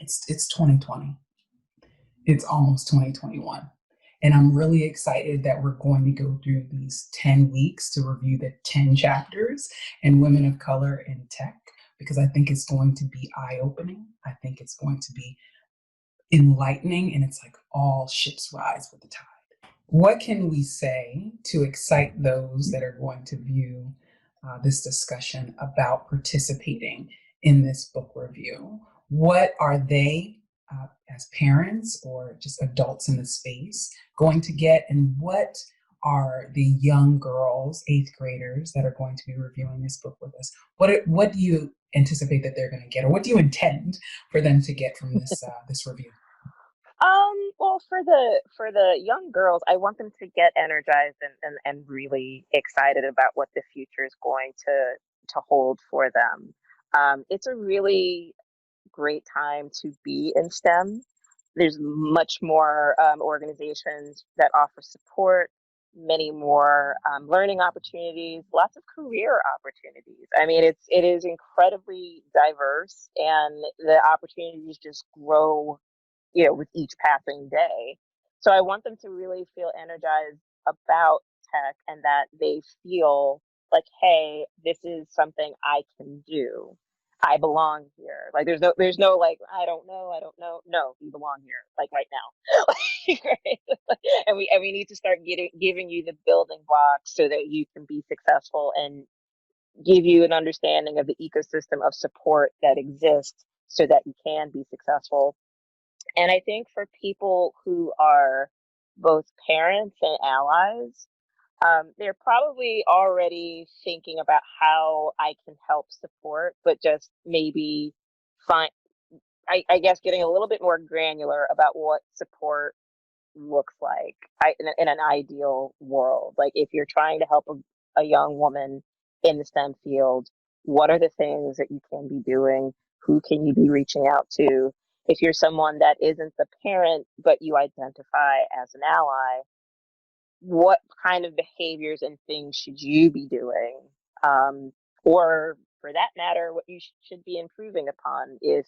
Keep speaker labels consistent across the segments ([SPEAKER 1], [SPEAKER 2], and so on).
[SPEAKER 1] It's 2020. It's almost 2021. And I'm really excited that we're going to go through these 10 weeks to review the 10 chapters in Women of Color in Tech, because I think it's going to be eye-opening. I think it's going to be enlightening, and it's like all ships rise with the tide. What can we say to excite those that are going to view this discussion about participating in this book review? What are they, as parents or just adults in the space, going to get, and what are the young girls, 8th graders, that are going to be reviewing this book with us? What do you anticipate that they're going to get, or what do you intend for them to get from this this review?
[SPEAKER 2] Well, for the young girls, I want them to get energized and really excited about what the future is going to hold for them. It's a really great time to be in STEM. There's much more organizations that offer support, many more learning opportunities, lots of career opportunities. I mean, it is incredibly diverse, and the opportunities just grow, with each passing day. So I want them to really feel energized about tech, and that they feel like, hey, this is something I can do. I belong here. Like there's no like, I don't know. No, you belong here, like right now. Right? And we need to start giving you the building blocks so that you can be successful, and give you an understanding of the ecosystem of support that exists so that you can be successful. And I think for people who are both parents and allies, they're probably already thinking about how I can help support, but just maybe find, I guess, getting a little bit more granular about what support looks like in an ideal world. Like if you're trying to help a young woman in the STEM field, what are the things that you can be doing? Who can you be reaching out to? If you're someone that isn't the parent, but you identify as an ally, what kind of behaviors and things should you be doing? Or for that matter, what you should be improving upon if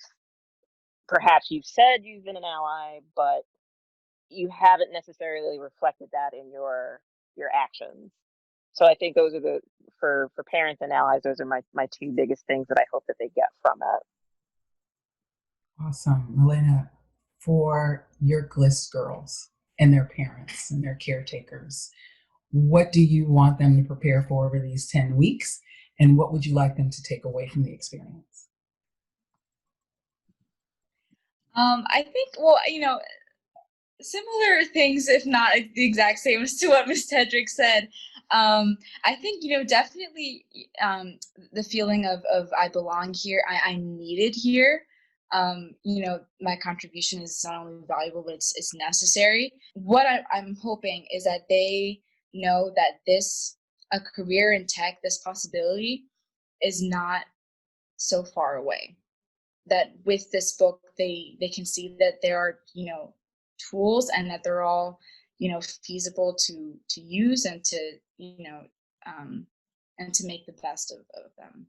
[SPEAKER 2] perhaps you've said you've been an ally, but you haven't necessarily reflected that in your actions. So I think those are for parents and allies, those are my two biggest things that I hope that they get from it.
[SPEAKER 1] Awesome. Melina, for your GLIST girls and their parents and their caretakers, what do you want them to prepare for over these 10 weeks? And what would you like them to take away from the experience?
[SPEAKER 3] I think, well, similar things, if not the exact same as to what Ms. Tedrick said. I think, definitely the feeling of I belong here, I'm needed here. My contribution is not only valuable, but it's necessary. What I'm hoping is that they know that a career in tech, this possibility is not so far away. That with this book, they can see that there are, tools, and that they're all, feasible to use, and to, and to make the best of them.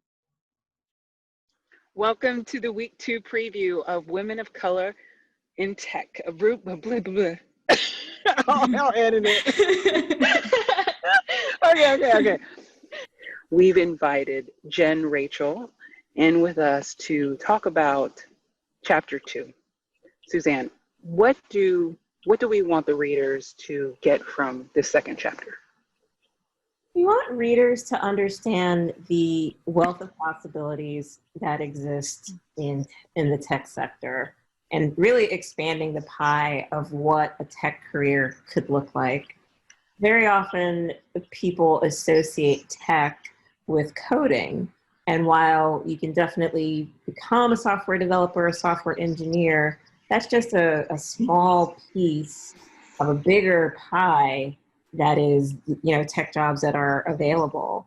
[SPEAKER 4] Welcome to the week 2 preview of Women of Color in Tech. I'll edit it. Okay. We've invited Jen Rachel in with us to talk about chapter 2. Susanne, what do we want the readers to get from this second chapter?
[SPEAKER 5] We want readers to understand the wealth of possibilities that exist in the tech sector, and really expanding the pie of what a tech career could look like. Very often people associate tech with coding, and while you can definitely become a software developer, a software engineer, that's just a small piece of a bigger pie that is, tech jobs that are available.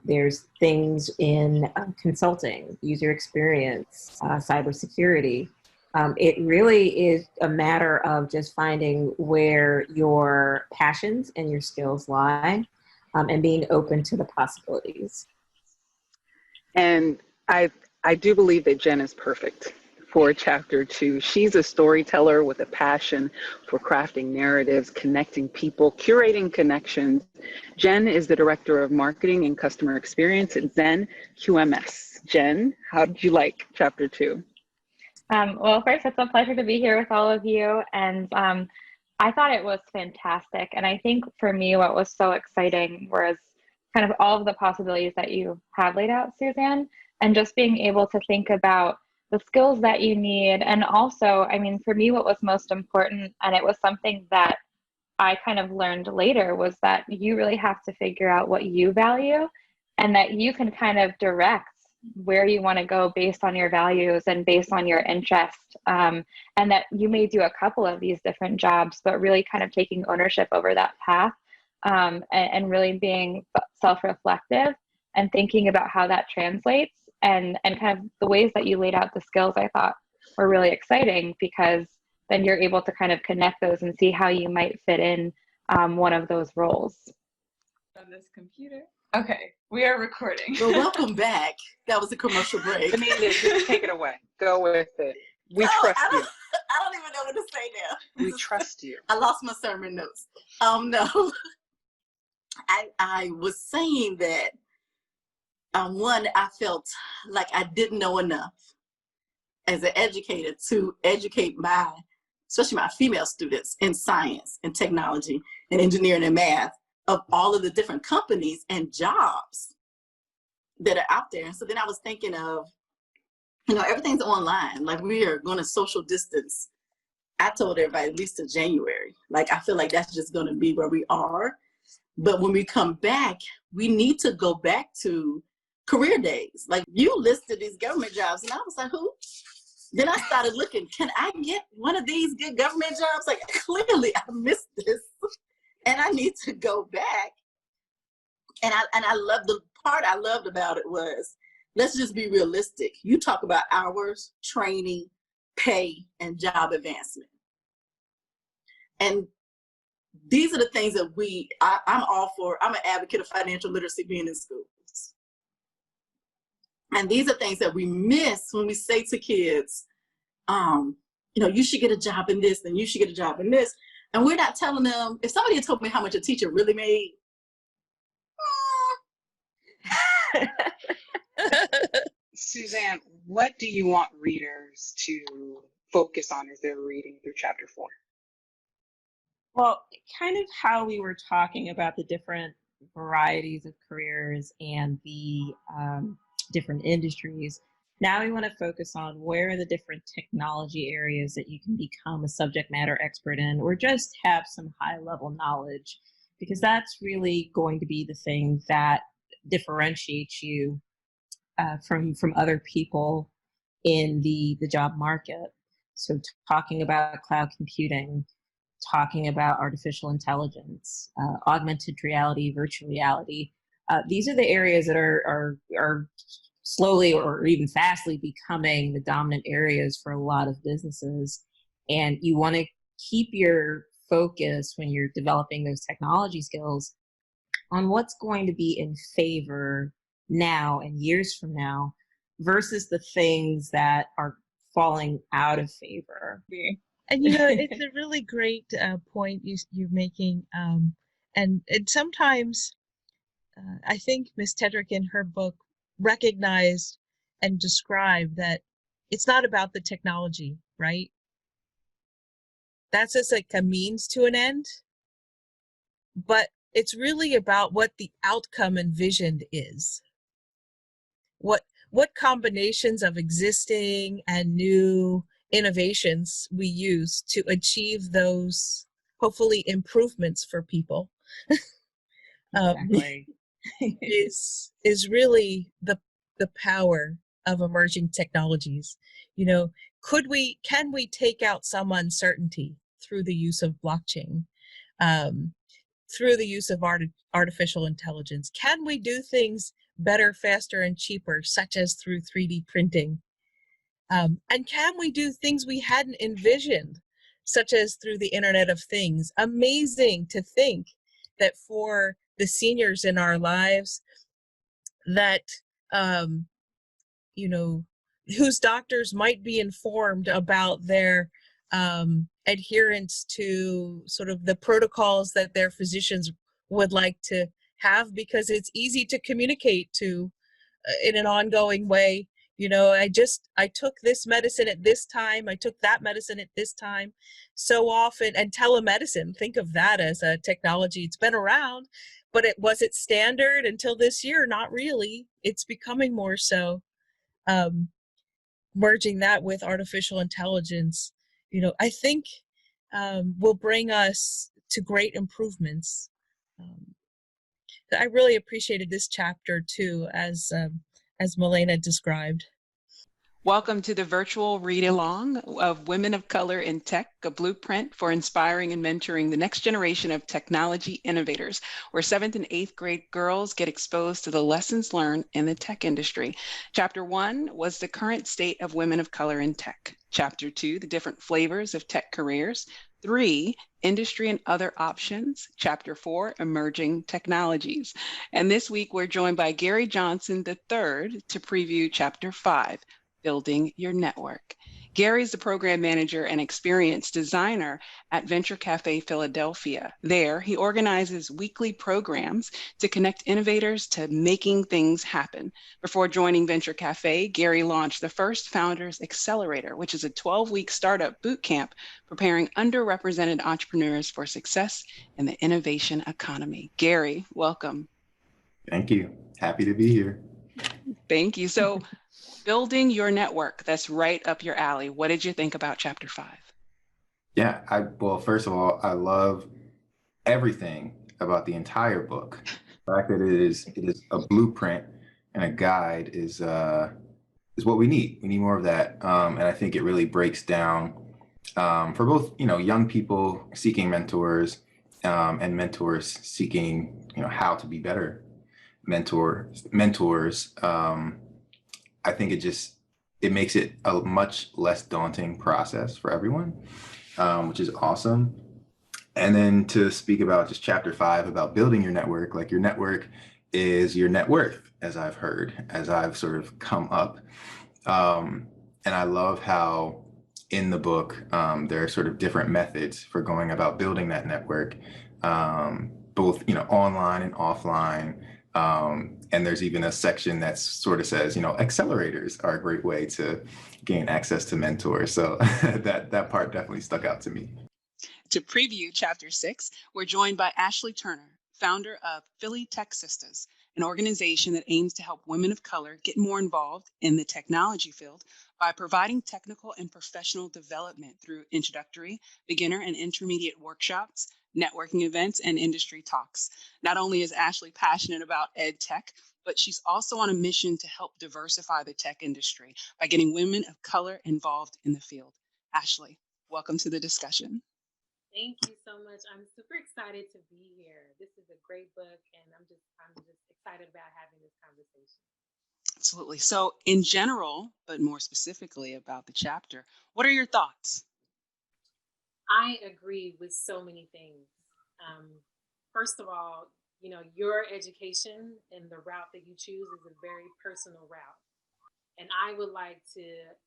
[SPEAKER 5] There's things in consulting, user experience, cybersecurity. It really is a matter of just finding where your passions and your skills lie, and being open to the possibilities.
[SPEAKER 4] And I do believe that Jen is perfect for chapter 2. She's a storyteller with a passion for crafting narratives, connecting people, curating connections. Jen is the director of marketing and customer experience at Zen QMS. Jen, how did you like chapter 2?
[SPEAKER 6] Well, first, it's a pleasure to be here with all of you. And I thought it was fantastic. And I think for me, what was so exciting was kind of all of the possibilities that you have laid out, Susanne, and just being able to think about the skills that you need. And also, I mean, for me, what was most important, and it was something that I kind of learned later, was that you really have to figure out what you value and that you can kind of direct where you want to go based on your values and based on your interest. And that you may do a couple of these different jobs, but really kind of taking ownership over that path, and really being self-reflective and thinking about how that translates, and kind of the ways that you laid out the skills, I thought were really exciting, because then you're able to kind of connect those and see how you might fit in one of those roles.
[SPEAKER 3] On this computer. Okay, we are recording.
[SPEAKER 7] Well, welcome back. That was a commercial break.
[SPEAKER 4] Anita, just take it away. Go with it. We trust you.
[SPEAKER 7] I don't even know what to say now.
[SPEAKER 4] We trust you.
[SPEAKER 7] I lost my sermon notes. No. I was saying that, one, I felt like I didn't know enough as an educator to educate especially my female students in science and technology and engineering and math, of all of the different companies and jobs that are out there. And so then I was thinking of, everything's online. Like, we are going to social distance. I told everybody at least to January. Like, I feel like that's just going to be where we are. But when we come back, we need to go back to career days. Like, you listed these government jobs, and I was like, who? Then I started looking, can I get one of these good government jobs? Like, clearly I missed this. And I need to go back. And I love, the part I loved about it was, let's just be realistic. You talk about hours, training, pay, and job advancement. And these are the things that I'm all for. I'm an advocate of financial literacy being in schools. And these are things that we miss when we say to kids, you should get a job in this, and you should get a job in this. And we're not telling them, if somebody had told me how much a teacher really made,
[SPEAKER 4] Susanne, what do you want readers to focus on as they're reading through chapter 4?
[SPEAKER 5] Well, kind of how we were talking about the different varieties of careers and the different industries. Now we want to focus on where are the different technology areas that you can become a subject matter expert in, or just have some high level knowledge, because that's really going to be the thing that differentiates you from other people in the job market. So talking about cloud computing, talking about artificial intelligence, augmented reality, virtual reality. These are the areas that are slowly or even fastly becoming the dominant areas for a lot of businesses. And you want to keep your focus when you're developing those technology skills on what's going to be in favor now and years from now versus the things that are falling out of favor.
[SPEAKER 8] And it's a really great point you're making. And sometimes I think Ms. Tedrick in her book recognized and described that it's not about the technology, right? That's just like a means to an end. But it's really about what the outcome envisioned is. What combinations of existing and new innovations we use to achieve those, hopefully, improvements for people.
[SPEAKER 5] Exactly.
[SPEAKER 8] is really the power of emerging technologies. Can we take out some uncertainty through the use of blockchain, through the use of artificial intelligence? Can we do things better, faster, and cheaper, such as through 3D printing? And can we do things we hadn't envisioned, such as through the Internet of Things? Amazing to think that for the seniors in our lives, that whose doctors might be informed about their adherence to sort of the protocols that their physicians would like to have, because it's easy to communicate to in an ongoing way. You know, I took this medicine at this time, I took that medicine at this time. So often, and telemedicine, think of that as a technology. It's been around, but was it standard until this year? Not really. It's becoming more so. Merging that with artificial intelligence, you know, I think will bring us to great improvements. I really appreciated this chapter too, as Melina described.
[SPEAKER 4] Welcome to the virtual read-along of Women of Color in Tech, a blueprint for inspiring and mentoring the next generation of technology innovators, where 7th and 8th grade girls get exposed to the lessons learned in the tech industry. Chapter 1 was the current state of women of color in tech. Chapter 2, the different flavors of tech careers. 3, industry and other options. Chapter 4, emerging technologies. And this week we're joined by Gary Johnson III to preview Chapter 5, building your network. Gary is the program manager and experience designer at Venture Cafe Philadelphia. There, he organizes weekly programs to connect innovators to making things happen. Before joining Venture Cafe, Gary launched the first Founders Accelerator, which is a 12-week startup boot camp preparing underrepresented entrepreneurs for success in the innovation economy. Gary, welcome.
[SPEAKER 9] Thank you. Happy to be here.
[SPEAKER 4] Thank you. So, building your network, that's right up your alley. What did you think about Chapter 5?
[SPEAKER 9] Yeah, well, first of all, I love everything about the entire book. The fact that it is a blueprint and a guide is what we need. We need more of that, and I think it really breaks down for both, you know, young people seeking mentors and mentors seeking, you know, how to be better mentors. I think it makes it a much less daunting process for everyone, which is awesome. And then to speak about just Chapter 5 about building your network, like your network is your net worth, as I've heard, as I've sort of come up. And I love how in the book, there are sort of different methods for going about building that network, both, you know, online and offline. And there's even a section that sort of says, you know, accelerators are a great way to gain access to mentors. So that part definitely stuck out to me.
[SPEAKER 4] To preview Chapter 6, we're joined by Ashley Turner, founder of Philly Tech Sisters, an organization that aims to help women of color get more involved in the technology field by providing technical and professional development through introductory, beginner, and intermediate workshops, networking events, and industry talks. Not only is Ashley passionate about ed tech, but she's also on a mission to help diversify the tech industry by getting women of color involved in the field. Ashley, welcome to the discussion.
[SPEAKER 10] Thank you so much. I'm super excited to be here. This is a great book, and I'm just excited about having this conversation.
[SPEAKER 4] Absolutely. So in general, but more specifically about the chapter, what are your thoughts?
[SPEAKER 10] I agree with so many things. First of all, you know, your education and the route that you choose is a very personal route. And I would like to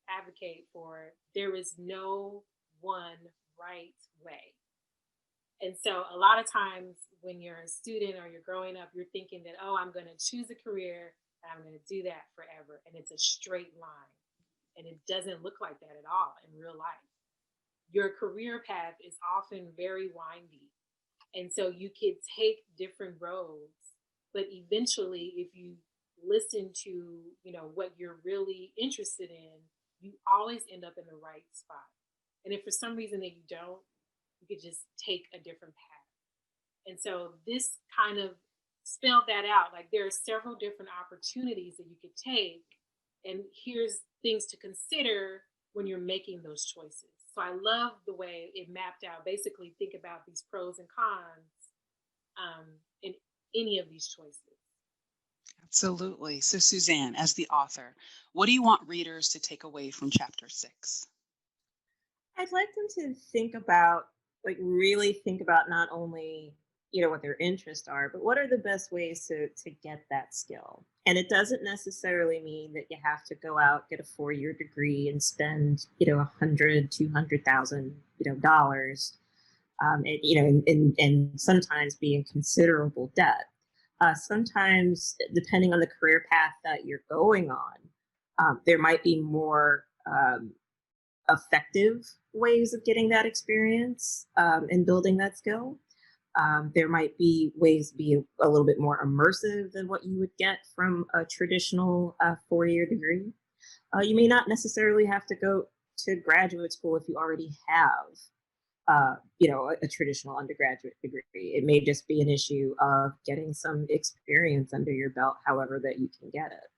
[SPEAKER 10] advocate for there is no one right way. And so a lot of times when you're a student or you're growing up, you're thinking that, oh, I'm going to choose a career and I'm going to do that forever. And it's a straight line. And it doesn't look like that at all in real life. Your career path is often very windy. And so you could take different roads, but eventually if you listen to, you know, what you're really interested in, you always end up in the right spot. And if for some reason that you don't, you could just take a different path. And so this kind of spelled that out. Like there are several different opportunities that you could take. And here's things to consider when you're making those choices. So I love the way it mapped out. Basically, think about these pros and cons in any of these choices.
[SPEAKER 4] Absolutely. So Susanne, as the author, what do you want readers to take away from Chapter 6?
[SPEAKER 5] I'd like them to think about, like really think about not only what their interests are, but what are the best ways to get that skill? And it doesn't necessarily mean that you have to go out, get a 4-year degree and spend, $100,000, $200,000, dollars, and sometimes be in considerable debt. Sometimes, depending on the career path that you're going on, there might be more effective ways of getting that experience and building that skill. There might be ways to be a little bit more immersive than what you would get from a traditional 4-year degree. You may not necessarily have to go to graduate school if you already have a traditional undergraduate degree. It may just be an issue of getting some experience under your belt, however that you can get it.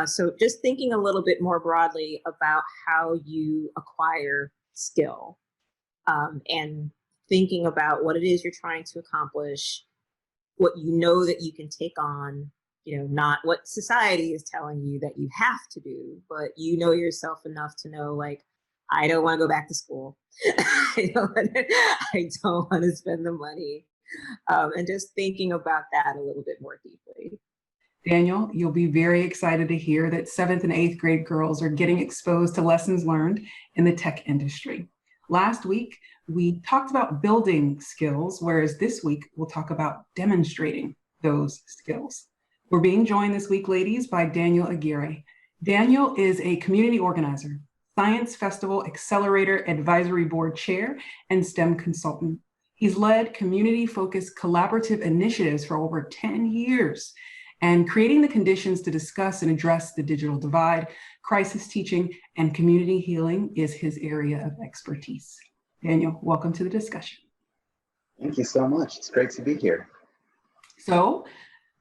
[SPEAKER 5] So just thinking a little bit more broadly about how you acquire skill, and thinking about what it is you're trying to accomplish, what you know that you can take on, not what society is telling you that you have to do, but you know yourself enough to know, like, I don't want to go back to school. I don't want to spend the money. And just thinking about that a little bit more deeply.
[SPEAKER 1] Daniel, you'll be very excited to hear that 7th and 8th grade girls are getting exposed to lessons learned in the tech industry. Last week, we talked about building skills, whereas this week we'll talk about demonstrating those skills. We're being joined this week, ladies, by Daniel Aguirre. Daniel is a community organizer, Science Festival Accelerator Advisory Board Chair, and STEM consultant. He's led community-focused collaborative initiatives for over 10 years, and creating the conditions to discuss and address the digital divide, crisis teaching, and community healing is his area of expertise. Daniel, welcome to the discussion.
[SPEAKER 11] Thank you so much. It's great to be here.
[SPEAKER 1] So,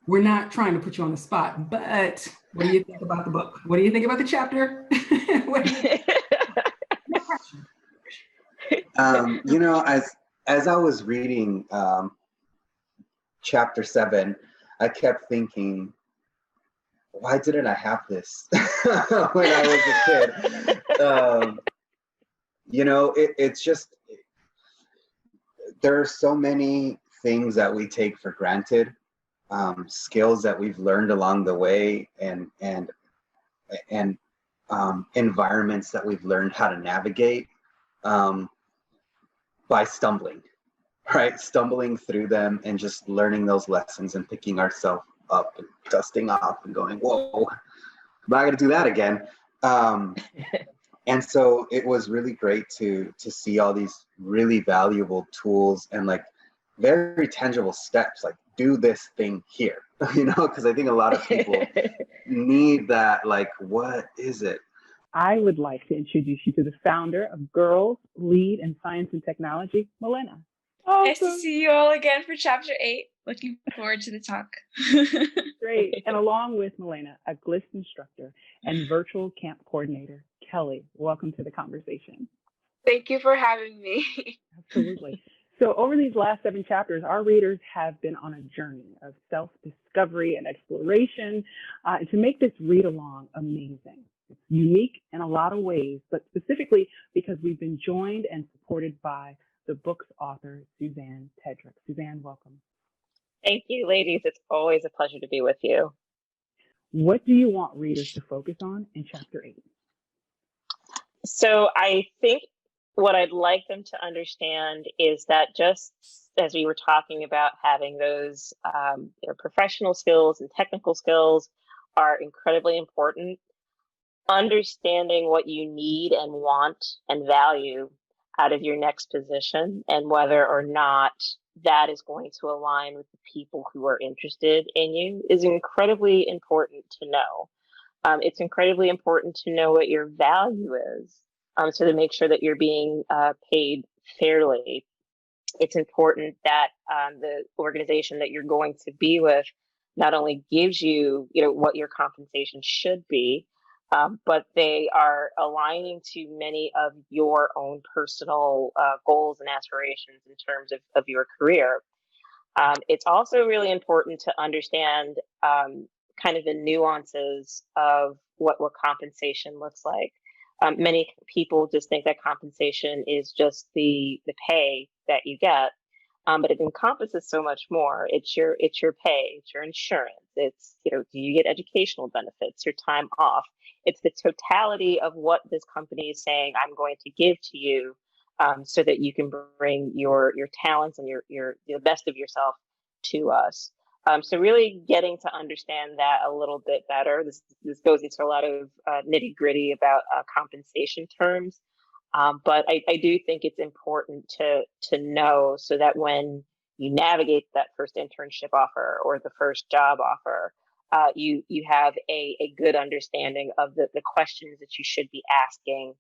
[SPEAKER 1] we're not trying to put you on the spot, but what do you think about the book? What do you think about the chapter?
[SPEAKER 11] As I was reading chapter 7, I kept thinking, why didn't I have this when I was a kid? It's just, there are so many things that we take for granted, skills that we've learned along the way, and environments that we've learned how to navigate by stumbling. Right, stumbling through them and just learning those lessons and picking ourselves up and dusting off and going, whoa, I'm not going to do that again. And so it was really great to see all these really valuable tools and like very tangible steps, like do this thing here, because I think a lot of people need that, like, what is it?
[SPEAKER 4] I would like to introduce you to the founder of Girls Lead in Science and Technology, Melina.
[SPEAKER 3] Awesome. Nice to see you all again for chapter 8. Looking forward to the talk.
[SPEAKER 4] Great. And along with Melina, a GLIST instructor and virtual camp coordinator, Kelly, welcome to the conversation.
[SPEAKER 12] Thank you for having me.
[SPEAKER 4] Absolutely. So over these last 7 chapters, our readers have been on a journey of self-discovery and exploration to make this read along amazing. It's unique in a lot of ways, but specifically because we've been joined and supported by the book's author, Susanne Tedrick. Susanne, welcome.
[SPEAKER 2] Thank you, ladies. It's always a pleasure to be with you.
[SPEAKER 4] What do you want readers to focus on in chapter 8?
[SPEAKER 2] So I think what I'd like them to understand is that just as we were talking about having those professional skills and technical skills are incredibly important, understanding what you need and want and value out of your next position and whether or not that is going to align with the people who are interested in you is incredibly important to know. It's incredibly important to know what your value is, so to make sure that you're being paid fairly. It's important that the organization that you're going to be with not only gives you, what your compensation should be, but they are aligning to many of your own personal goals and aspirations in terms of your career. It's also really important to understand kind of the nuances of what compensation looks like. Many people just think that compensation is just the pay that you get, but it encompasses so much more. It's your pay, it's your insurance, it's, you know, do you get educational benefits, your time off. It's the totality of what this company is saying I'm going to give to you, so that you can bring your talents and your the best of yourself to us. So really getting to understand that a little bit better. This goes into a lot of nitty gritty about compensation terms. But I do think it's important to know, so that when you navigate that first internship offer or the first job offer, you have a good understanding of the questions that you should be asking,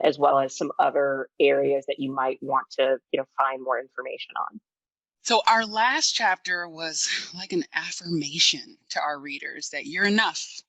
[SPEAKER 2] as well as some other areas that you might want to, you know, find more information on.
[SPEAKER 4] So our last chapter was like an affirmation to our readers that you're enough,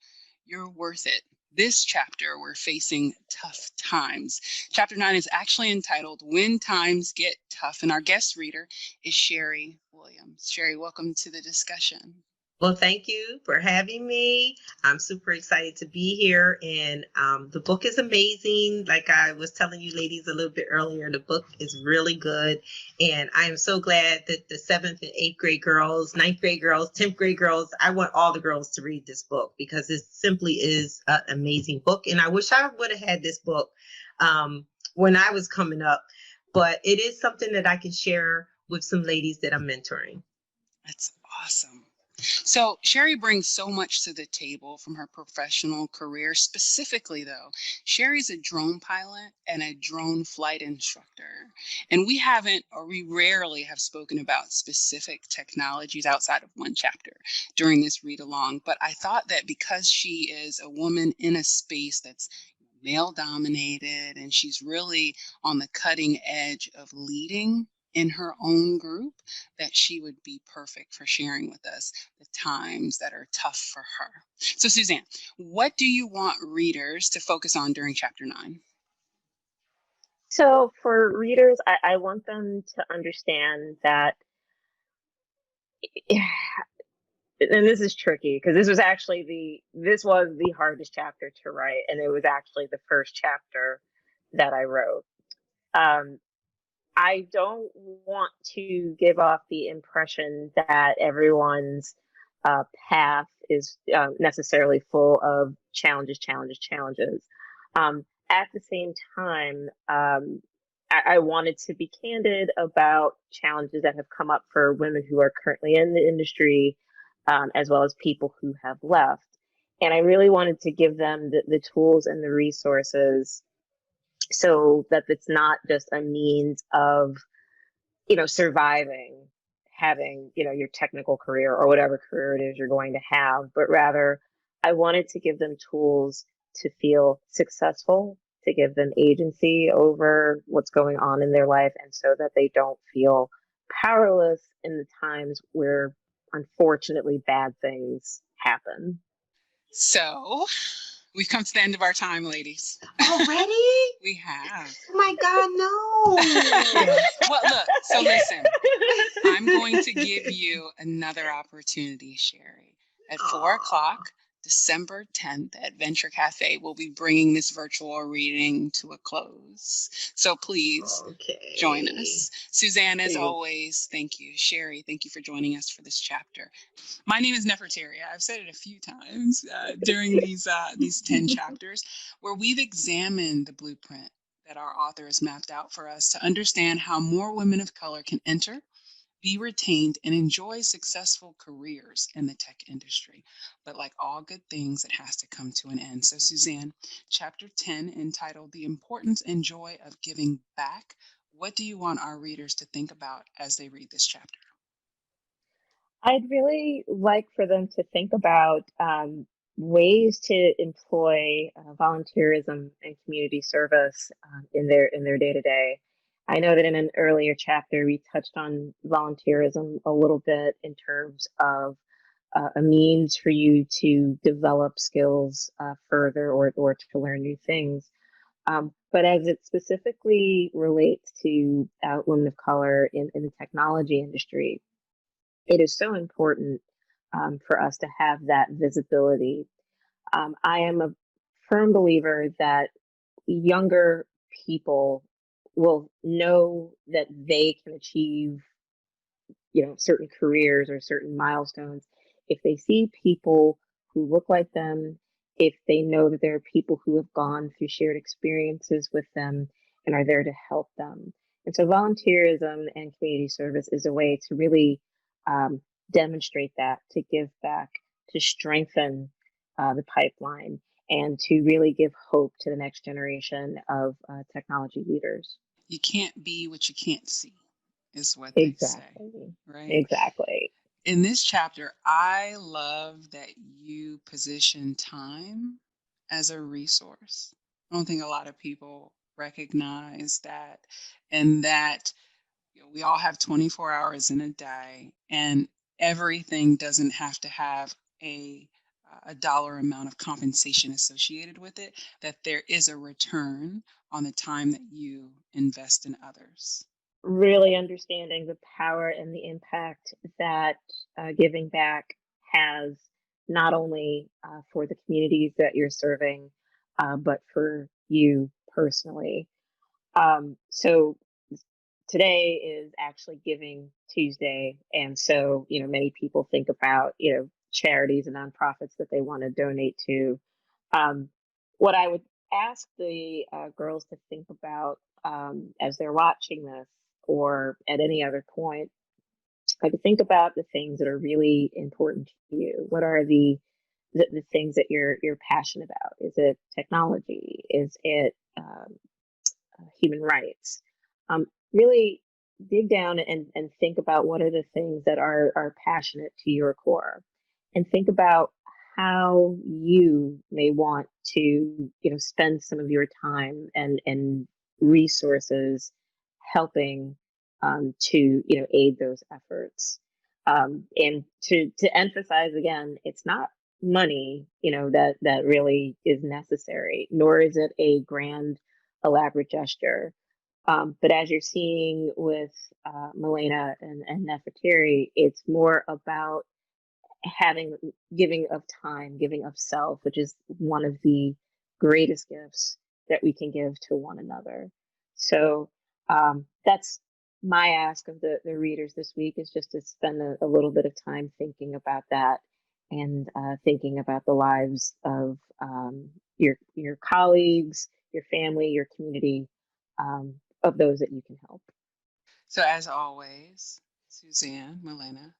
[SPEAKER 4] you're worth it. This chapter, we're facing tough times. Chapter 9 is actually entitled When Times Get Tough, and our guest reader is Sherry Williams. Sherry, welcome to the discussion.
[SPEAKER 13] Well, thank you for having me. I'm super excited to be here. And the book is amazing. Like I was telling you ladies a little bit earlier, the book is really good. And I am so glad that the 7th and 8th grade girls, 9th grade girls, 10th grade girls, I want all the girls to read this book because it simply is an amazing book. And I wish I would have had this book when I was coming up. But it is something that I can share with some ladies that I'm mentoring.
[SPEAKER 4] That's awesome. So Sherry brings so much to the table from her professional career. Specifically, though, Sherry's a drone pilot and a drone flight instructor. And we rarely have spoken about specific technologies outside of one chapter during this read along. But I thought that because she is a woman in a space that's male dominated and she's really on the cutting edge of leading in her own group, that she would be perfect for sharing with us the times that are tough for her. So Susanne, what do you want readers to focus on during chapter 9?
[SPEAKER 2] So for readers, I want them to understand that, and this is tricky because this was the hardest chapter to write, and it was actually the first chapter that I wrote. I don't want to give off the impression that everyone's path is necessarily full of challenges. At the same time, I wanted to be candid about challenges that have come up for women who are currently in the industry, as well as people who have left. And I really wanted to give them the tools and the resources so that it's not just a means of, you know, surviving, having, you know, your technical career or whatever career it is you're going to have, but rather I wanted to give them tools to feel successful, to give them agency over what's going on in their life, and so that they don't feel powerless in the times where unfortunately bad things happen.
[SPEAKER 4] So we've come to the end of our time, ladies.
[SPEAKER 13] Already?
[SPEAKER 4] We have.
[SPEAKER 13] Oh my God, no.
[SPEAKER 4] Well, look, so listen, I'm going to give you another opportunity, Sherry. At 4 o'clock, December 10th at Venture Cafe, we'll be bringing this virtual reading to a close. So please join us. Susanne, as always, thank you. Sherry, thank you for joining us for this chapter. My name is Neferteri. I've said it a few times during these 10 chapters, where we've examined the blueprint that our author has mapped out for us to understand how more women of color can enter, be retained, and enjoy successful careers in the tech industry. But like all good things, it has to come to an end. So Susanne, chapter 10, entitled The Importance and Joy of Giving Back, what do you want our readers to think about as they read this chapter?
[SPEAKER 2] I'd really like for them to think about ways to employ volunteerism and community service in their day-to-day. I know that in an earlier chapter we touched on volunteerism a little bit in terms of a means for you to develop skills further or to learn new things. But as it specifically relates to women of color in the technology industry, it is so important for us to have that visibility. I am a firm believer that younger people will know that they can achieve certain careers or certain milestones, if they see people who look like them, if they know that there are people who have gone through shared experiences with them and are there to help them. And so volunteerism and community service is a way to really demonstrate that, to give back, to strengthen the pipeline, and to really give hope to the next generation of technology leaders.
[SPEAKER 14] You can't be what you can't see, is what they say,
[SPEAKER 2] Exactly.
[SPEAKER 14] right?
[SPEAKER 2] Exactly.
[SPEAKER 14] In this chapter, I love that you position time as a resource. I don't think a lot of people recognize that, and that we all have 24 hours in a day, and everything doesn't have to have a dollar amount of compensation associated with it, that there is a return on the time that you invest in others.
[SPEAKER 2] Really understanding the power and the impact that giving back has, not only for the communities that you're serving, but for you personally. So today is actually Giving Tuesday, and so many people think about charities and nonprofits that they want to donate to. What I would ask the girls to think about as they're watching this, or at any other point, I could think about the things that are really important to you. What are the things that you're passionate about? Is it technology? Is it human rights? Really dig down and think about what are the things that are passionate to your core, and think about how you may want to spend some of your time and resources helping to aid those efforts. And to emphasize again, it's not money that really is necessary, nor is it a grand elaborate gesture. But as you're seeing with Melina and Neferteri, it's more about giving of time, giving of self, which is one of the greatest gifts that we can give to one another. So that's my ask of the readers this week, is just to spend a little bit of time thinking about that, and thinking about the lives of your colleagues, your family, your community, of those that you can help.
[SPEAKER 14] So as always, Susanne, Melina,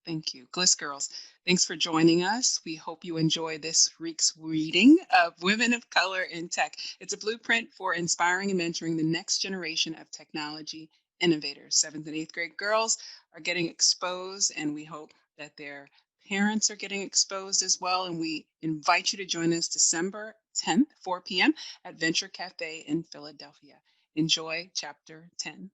[SPEAKER 14] thank you. GLIST girls, thanks for joining us. We hope you enjoy this week's reading of Women of Color in Tech. It's a blueprint for inspiring and mentoring the next generation of technology innovators. 7th and 8th grade girls are getting exposed, and we hope that their parents are getting exposed as well. And we invite you to join us December 10th, 4 p.m. at Venture Cafe in Philadelphia. Enjoy chapter 10.